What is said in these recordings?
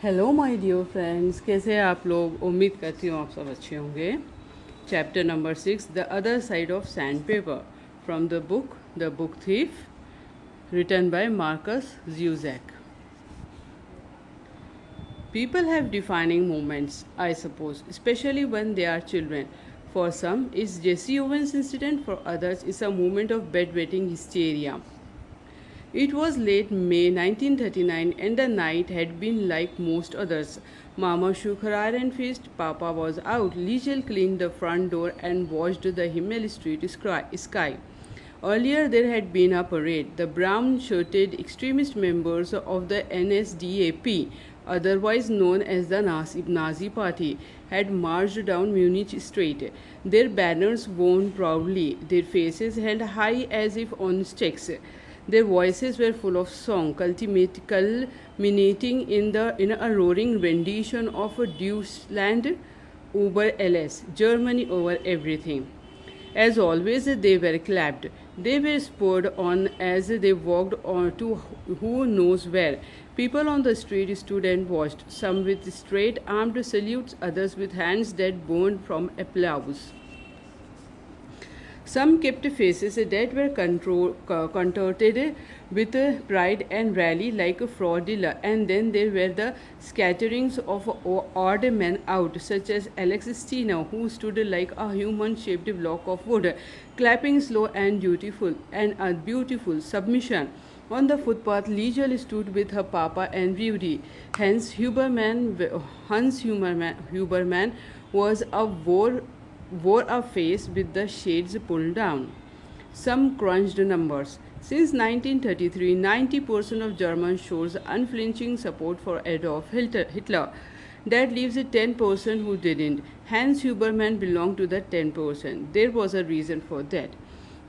Hello my dear friends, कैसे हैं आप लोग। उम्मीद करती हूँ आप सब अच्छे होंगे। Chapter number 6, the other side of sand paper, from the book thief, written by Marcus Zuzak. People have defining moments, I suppose, especially when they are children. For some, it's Jesse Owens incident, for others, it's a moment of bedwetting hysteria. It was late May 1939 and the night had been like most others. Mama shook her iron fist, Papa was out, Liesel cleaned the front door and watched the Himmel Street sky. Earlier there had been a parade. The brown-shirted extremist members of the NSDAP, otherwise known as the Nazi Party, had marched down Munich Street, their banners worn proudly, their faces held high as if on sticks. Their voices were full of song, culminating in a roaring rendition of Deutschland über alles, Germany over everything. As always, they were clapped. They were spurred on as they walked on to who knows where. People on the street stood and watched, some with straight armed salutes, others with hands that burned from applause. Some kept faces that were contorted with pride and rally like a fraudula, and then there were the scatterings of odd men out, such as Alex Stina, who stood like a human-shaped block of wood, clapping slow and beautiful, and a beautiful submission. On the footpath, Liesel stood with her papa and Rudy. Hans Huberman was a wore a face with the shades pulled down. Some crunched numbers. Since 1933, 90% of Germans shows unflinching support for Adolf Hitler. That leaves 10% who didn't. Hans Huberman belonged to the 10%. There was a reason for that.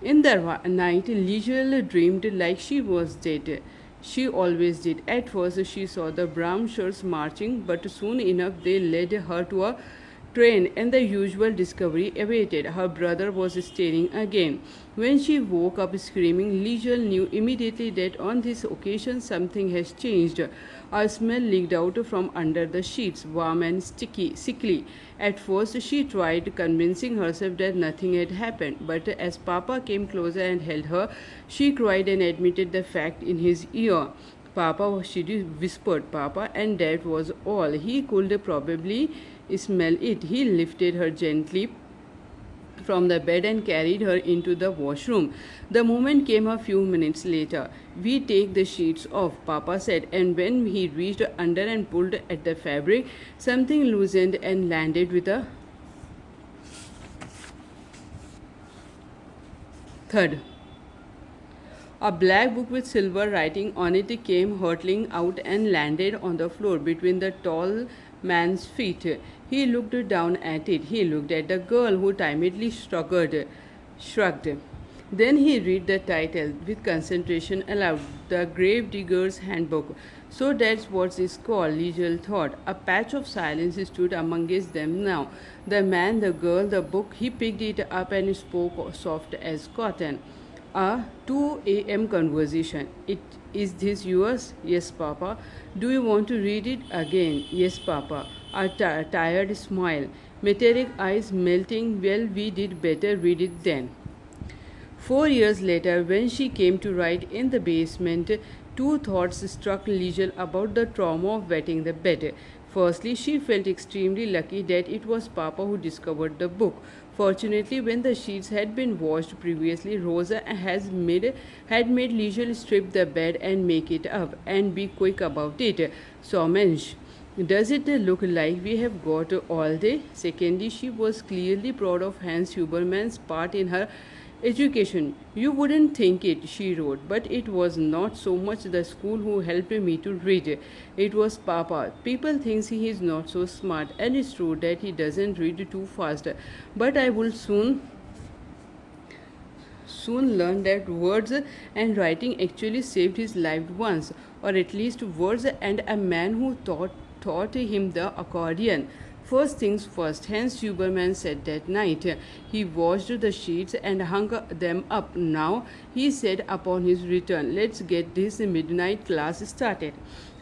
In the night, Liesel dreamed like she was dead. She always did. At first, she saw the brown shirts marching, but soon enough they led her to a train, and the usual discovery awaited. Her brother was staring again. When she woke up screaming, Liesel knew immediately that on this occasion something has changed. A smell leaked out from under the sheets, warm and sickly. At first, she tried convincing herself that nothing had happened, but as Papa came closer and held her, she cried and admitted the fact in his ear. Papa, she whispered, Papa, and that was all. He could probably smell it. He lifted her gently from the bed and carried her into the washroom. The moment came a few minutes later. We take the sheets off, Papa said, and when he reached under and pulled at the fabric, something loosened and landed with a thud. A black book with silver writing on it came hurtling out and landed on the floor between the tall man's feet. He looked down at it. He looked at the girl, who timidly shrugged. Then he read the title with concentration aloud, The Grave Digger's Handbook. So that's what it's called, Liesel thought. A patch of silence stood amongst them now. The man, the girl, the book. He picked it up and spoke soft as cotton. A 2 a.m. conversation. Is this yours? Yes, Papa. Do you want to read it again? Yes, Papa. A tired smile. Metallic eyes melting. Well, we did better read it then. 4 years later, when she came to write in the basement, two thoughts struck Liesel about the trauma of wetting the bed. Firstly, she felt extremely lucky that it was Papa who discovered the book. Fortunately, when the sheets had been washed previously, Rosa had made Liesel strip the bed and make it up, and be quick about it. So, Mensch, does it look like we have got all day? Secondly, she was clearly proud of Hans Huberman's part in her education. You wouldn't think it, she wrote, but it was not so much the school who helped me to read. It was Papa. People think he is not so smart, and it's true that he doesn't read too fast. But I will soon learn that words and writing actually saved his life once, or at least words and a man who taught him the accordion. First things first, Hans Huberman said that night. He washed the sheets and hung them up. Now, he said upon his return, let's get this midnight class started.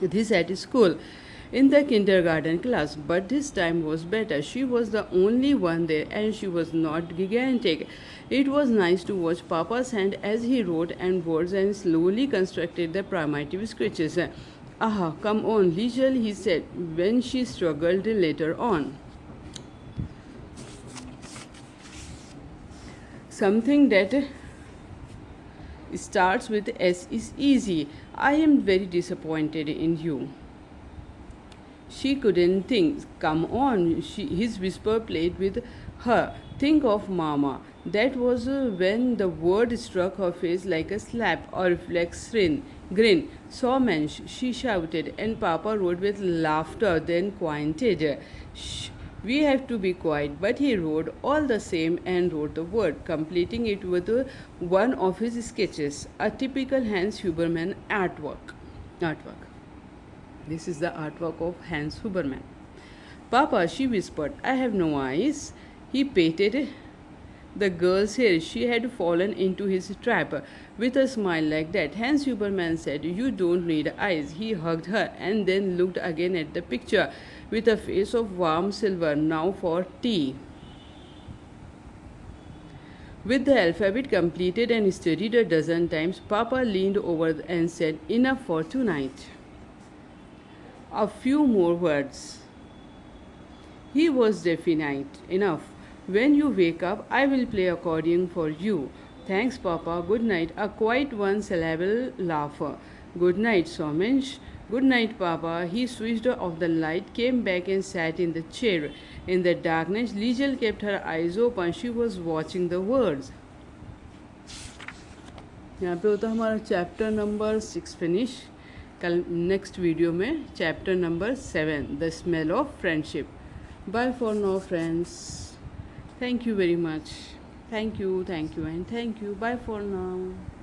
This at school, in the kindergarten class, but this time was better. She was the only one there and she was not gigantic. It was nice to watch Papa's hand as he wrote and words and slowly constructed the primitive sketches. Ah, come on, Liesel, he said when she struggled later on. Something that starts with S is easy. I am very disappointed in you. She couldn't think. Come on, his whisper played with her. Think of Mama. That was when the word struck her face like a slap or reflex grin. So Mensch, she shouted, and Papa roared with laughter, then quieted. Shh, we have to be quiet. But he roared all the same and wrote the word, completing it with one of his sketches, a typical Hans Huberman artwork. This is the artwork of Hans Huberman. Papa, she whispered, I have no eyes. He patted the girl's hair. She had fallen into his trap. With a smile like that, Hans Huberman said, You don't need eyes. He hugged her and then looked again at the picture with a face of warm silver. Now for tea. With the alphabet completed and studied a dozen times, Papa leaned over and said, Enough for tonight. A few more words. He was definite enough. When you wake up, I will play accordion for you. Thanks, Papa. Good night. A quiet one syllable laugh. Good night, Somensh. Good night, Papa. He switched off the light, came back and sat in the chair. In the darkness, Liesel kept her eyes open. She was watching the words. यहाँ पे होता हमारा chapter number 6 finish. कल next video में chapter number 7 the smell of friendship. Bye for now friends. Thank you very much. Thank you, and thank you. Bye for now.